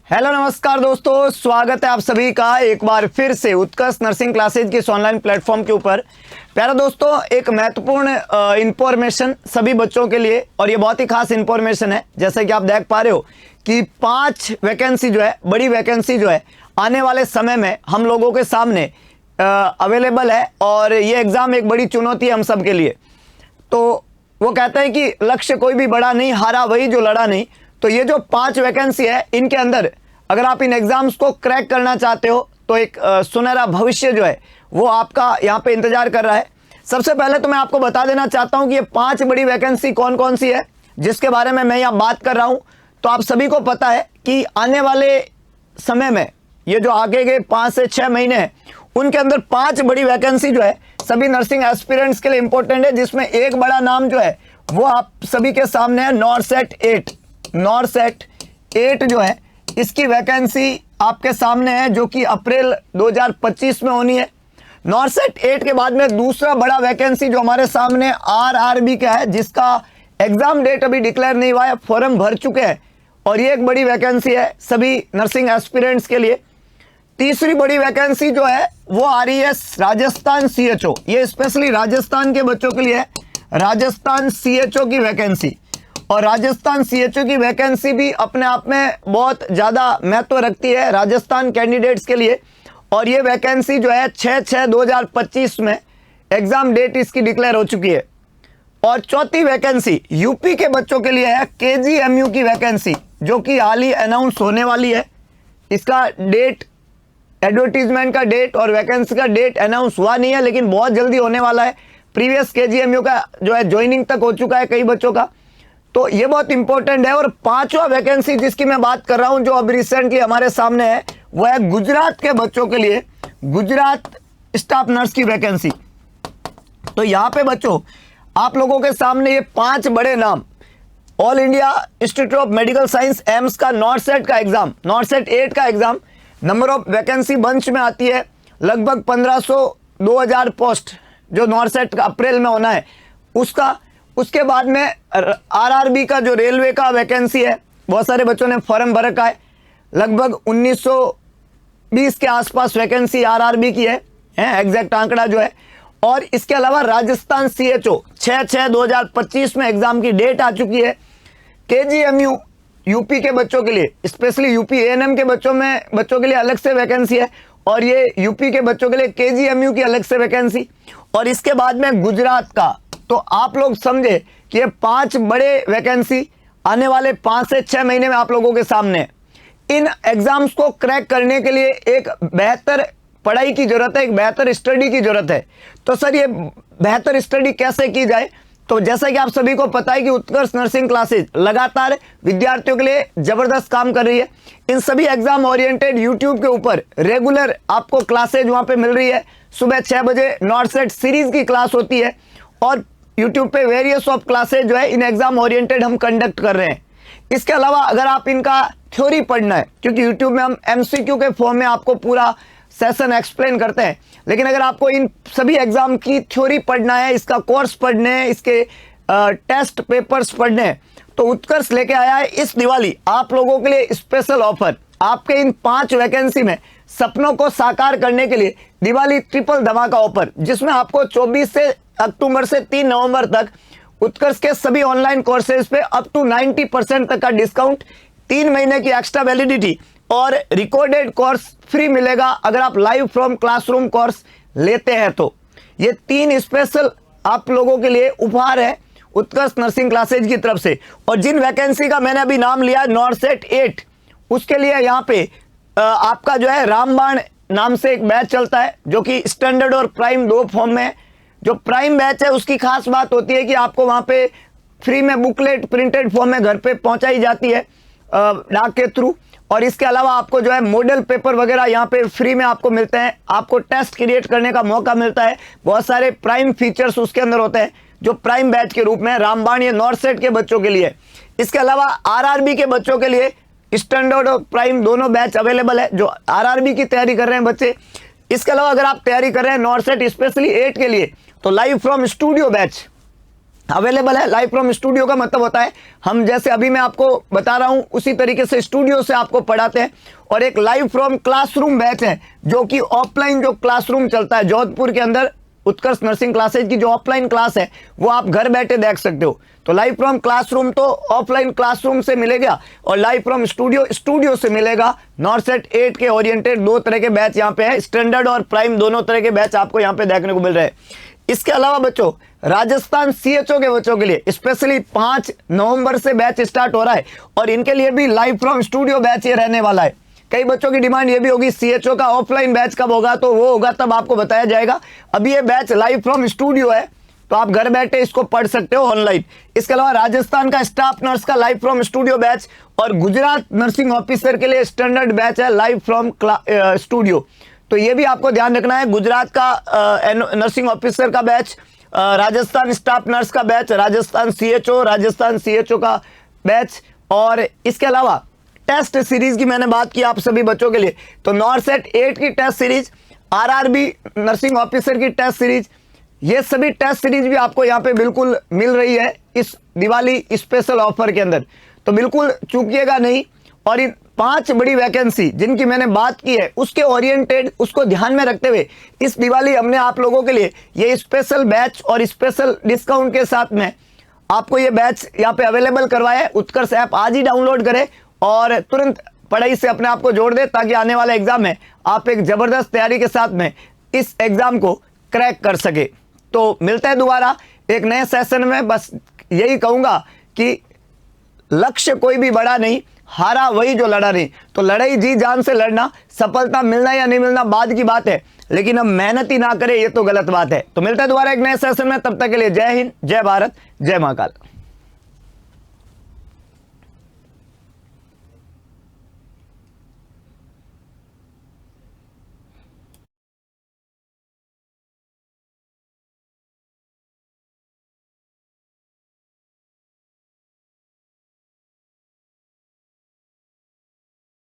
Hello नमस्कार दोस्तों, स्वागत है आप सभी का एक बार फिर से उत्कर्ष नर्सिंग क्लासेज के इस ऑनलाइन प्लेटफॉर्म के ऊपर। प्यारा दोस्तों, एक महत्वपूर्ण इंफॉर्मेशन सभी बच्चों के लिए, और ये बहुत ही खास इंफॉर्मेशन है। जैसे कि आप देख पा रहे हो कि 5 वैकेंसी जो है, बड़ी वैकेंसी जो है आने वाले समय में हम लोगों के सामने अवेलेबल है, और ये एग्ज़ाम एक बड़ी चुनौती है हम सब के लिए। तो वो कहते हैं कि लक्ष्य कोई भी बड़ा नहीं, हारा वही जो लड़ा नहीं। तो ये जो 5 वैकेंसी है, इनके अंदर अगर आप इन एग्जाम्स को क्रैक करना चाहते हो तो एक सुनहरा भविष्य जो है वो आपका यहाँ पे इंतजार कर रहा है। सबसे पहले तो मैं आपको बता देना चाहता हूँ कि ये 5 बड़ी वैकेंसी कौन कौन सी है जिसके बारे में मैं यहाँ बात कर रहा हूँ। तो आप सभी को पता है कि आने वाले समय में ये जो आगे के 5 से 6 महीने हैं, उनके अंदर 5 बड़ी वैकेंसी जो है सभी नर्सिंग एस्पिरेंट्स के लिए इंपॉर्टेंट है, जिसमें एक बड़ा नाम जो है वो आप सभी के सामने है, नॉरसेट 8। नॉरसेट 8 जो है इसकी वैकेंसी आपके सामने है, जो कि अप्रैल 2025 में होनी है। नॉरसेट 8 के बाद में दूसरा बड़ा वैकेंसी जो हमारे सामने आरआरबी का है, जिसका एग्जाम डेट अभी डिक्लेयर नहीं हुआ है, फॉर्म भर चुके हैं, और ये एक बड़ी वैकेंसी है सभी नर्सिंग एस्पिरेंट्स के लिए। तीसरी बड़ी वैकेंसी जो है वो आ रही है राजस्थान सीएचओ। ये स्पेशली राजस्थान के बच्चों के लिए है, राजस्थान सीएचओ की वैकेंसी। और राजस्थान सीएचओ की वैकेंसी भी अपने आप में बहुत ज़्यादा महत्व रखती है राजस्थान कैंडिडेट्स के लिए। और ये वैकेंसी जो है 6/6/2025 में एग्ज़ाम डेट इसकी डिक्लेयर हो चुकी है। और चौथी वैकेंसी यूपी के बच्चों के लिए है, केजीएमयू की वैकेंसी, जो कि हाल ही अनाउंस होने वाली है। इसका डेट, एडवर्टीजमेंट का डेट और वैकेंसी का डेट अनाउंस हुआ नहीं है, लेकिन बहुत जल्दी होने वाला है। प्रीवियस केजीएमयू का जो है ज्वाइनिंग तक हो चुका है कई बच्चों का। तो ये बहुत इंपॉर्टेंट है। और 5वां वैकेंसी जिसकी मैं बात कर रहा हूं, जो अब रिसेंटली हमारे सामने है, वो है गुजरात के बच्चों के लिए, गुजरात स्टाफ नर्स की वैकेंसी। तो यहाँ पे बच्चों आप लोगों के सामने ये 5 बड़े नाम, all India institute of medical science AIIMS का नॉरसेट का एग्जाम, नॉरसेट 8 का exam, number of vacancy bunch में आती है लगभग 1500-2000 पोस्ट, जो नॉरसेट का अप्रैल में होना है उसका। उसके बाद में आरआरबी का जो रेलवे का वैकेंसी है, बहुत सारे बच्चों ने फॉर्म भर रखा है, लगभग 1920 के आसपास वैकेंसी आरआरबी की है एग्जैक्ट आंकड़ा जो है। और इसके अलावा राजस्थान सीएचओ 6/6/2025 में एग्जाम की डेट आ चुकी है। केजीएमयू यूपी के बच्चों के लिए, स्पेशली यूपी एएनएम के बच्चों के लिए अलग से वैकेंसी है, और ये यूपी के बच्चों के लिए केजीएमयू की अलग से वैकेंसी। और इसके बाद में गुजरात का। तो आप लोग समझे कि ये 5 बड़े वैकेंसी आने वाले 5 से 6 महीने में आप लोगों के सामने। इन एग्जाम्स को क्रैक करने के लिए एक बेहतर पढ़ाई की जरूरत है, एक बेहतर स्टडी की जरूरत है। तो सर, ये बेहतर स्टडी कैसे की जाए? तो जैसा कि आप सभी को पता है कि उत्कर्ष नर्सिंग क्लासेज लगातार विद्यार्थियों के लिए जबरदस्त काम कर रही है। इन सभी एग्जाम ओरिएंटेड यूट्यूब के ऊपर रेगुलर आपको क्लासेज वहां पे मिल रही है। सुबह 6 बजे नॉरसेट सीरीज की क्लास होती है, और यूट्यूब पे वेरियस ऑफ क्लासेज जो है इन एग्जाम ओरिएंटेड हम कंडक्ट कर रहे हैं। इसके अलावा अगर आप इनका थ्योरी पढ़ना है, क्योंकि यूट्यूब में हम एमसीक्यू के फॉर्म में आपको पूरा सेशन एक्सप्लेन करते हैं, लेकिन अगर आपको इन सभी एग्जाम की थ्योरी पढ़ना है, इसका कोर्स पढ़ने हैं, इसके टेस्ट पेपर्स पढ़ने हैं, तो उत्कर्ष लेके आया है इस दिवाली आप लोगों के लिए स्पेशल ऑफर। आपके इन 5 वैकेंसी में सपनों को साकार करने के लिए दिवाली ट्रिपल धमाका ऑफर, जिसमें आपको 24 से अक्टूबर से 3 नवंबर तक उत्कर्ष के सभी ऑनलाइन कोर्सेज पे अप टू 90% तक का डिस्काउंट, 3 महीने की एक्स्ट्रा वैलिडिटी और रिकॉर्डेड कोर्स फ्री मिलेगा अगर आप लाइव फ्रॉम क्लासरूम कोर्स लेते हैं। तो ये 3 स्पेशल आप लोगों के लिए उपहार है उत्कर्ष नर्सिंग क्लासेज की तरफ से। और जिन वैकेंसी का मैंने अभी नाम लिया नॉरसेट 8, उसके लिए यहाँ पे आपका जो है रामबाण नाम से एक बैच चलता है, जो कि स्टैंडर्ड और प्राइम 2 फॉर्म में है। जो प्राइम बैच है उसकी खास बात होती है कि आपको वहाँ पे फ्री में बुकलेट प्रिंटेड फॉर्म में घर पे पहुँचाई जाती है डाक के थ्रू। और इसके अलावा आपको जो है मॉडल पेपर वगैरह यहाँ पे फ्री में आपको मिलते हैं, आपको टेस्ट क्रिएट करने का मौका मिलता है, बहुत सारे प्राइम फीचर्स उसके अंदर होते हैं जो प्राइम बैच के रूप में रामबाण या नॉरसेट के बच्चों के लिए। इसके अलावा आरआरबी के बच्चों के लिए स्टैंडर्ड और प्राइम दोनों बैच अवेलेबल है, जो आरआरबी की तैयारी कर रहे हैं बच्चे। इसके अलावा अगर आप तैयारी कर रहे हैं नॉरसेट स्पेशली 8 के लिए, तो live from studio batch available है। लाइव फ्रॉम स्टूडियो का मतलब होता है हम जैसे अभी मैं आपको बता रहा हूं उसी तरीके से स्टूडियो से आपको पढ़ाते हैं। और एक लाइव फ्रॉम क्लासरूम बैच है जो कि ऑफलाइन जो क्लासरूम चलता है जोधपुर के अंदर, उत्कर्ष नर्सिंग क्लासेज की जो ऑफलाइन क्लास है वो आप घर बैठे देख सकते हो। तो लाइव फ्रॉम क्लासरूम तो ऑफलाइन क्लासरूम से मिलेगा और लाइव फ्रॉम स्टूडियो से मिलेगा। नॉर्सेट 8 के ओरिएंटेड 2 तरह के बैच यहाँ पे है, स्टैंडर्ड और प्राइम दोनों तरह के बैच आपको यहाँ पे देखने को मिल रहे हैं। इसके अलावा बच्चों राजस्थान CHO के बच्चों के लिए स्पेशली 5 नवंबर से बैच स्टार्ट हो रहा है और इनके लिए भी लाइव फ्रॉम स्टूडियो बैच ये रहने वाला है। कई बच्चों की डिमांड ये भी होगी CHO का ऑफलाइन बैच कब होगा, तो वो होगा तब आपको बताया जाएगा। अभी ये बैच लाइव फ्रॉम स्टूडियो है तो आप घर बैठे इसको पढ़ सकते हो ऑनलाइन। इसके अलावा राजस्थान का स्टाफ नर्स का लाइव फ्रॉम स्टूडियो बैच और गुजरात नर्सिंग ऑफिसर के लिए स्टैंडर्ड बैच है लाइव फ्रॉम स्टूडियो। तो ये भी आपको ध्यान रखना है। गुजरात का नर्सिंग ऑफिसर का बैच, राजस्थान स्टाफ नर्स का बैच, राजस्थान CHO का बैच। और इसके अलावा टेस्ट सीरीज की मैंने बात की आप सभी बच्चों के लिए, तो नॉर्सेट 8 की test series, RRB nursing officer की टेस्ट सीरीज, ये सभी टेस्ट सीरीज भी आपको यहाँ पे बिल्कुल मिल रही है इस दिवाली स्पेशल ऑफर के अंदर, तो बिल्कुल चूकिएगा नहीं। और इन 5 बड़ी वैकेंसी जिनकी मैंने बात की है उसके ओरिएंटेड उसको ध्यान में रखते हुए इस दिवाली हमने आप लोगों के लिए ये स्पेशल बैच और स्पेशल डिस्काउंट के साथ में आपको ये बैच यहाँ पे अवेलेबल करवाया है। उत्कर्ष ऐप आज ही डाउनलोड करें और तुरंत पढ़ाई से अपने आप को जोड़ दे ताकि आने वाले एग्जाम में आप एक जबरदस्त तैयारी के साथ में इस एग्जाम को क्रैक कर सके। तो मिलते हैं दोबारा एक नए सेशन में। बस यही कहूंगा कि लक्ष्य कोई भी बड़ा नहीं, हारा वही जो लड़ा नहीं। तो लड़ाई जी जान से लड़ना, सफलता मिलना या नहीं मिलना बाद की बात है, लेकिन हम मेहनत ही ना करें ये तो गलत बात है। तो मिलता है दोबारा एक नए सेशन में, तब तक के लिए जय हिंद, जय भारत, जय महाकाल।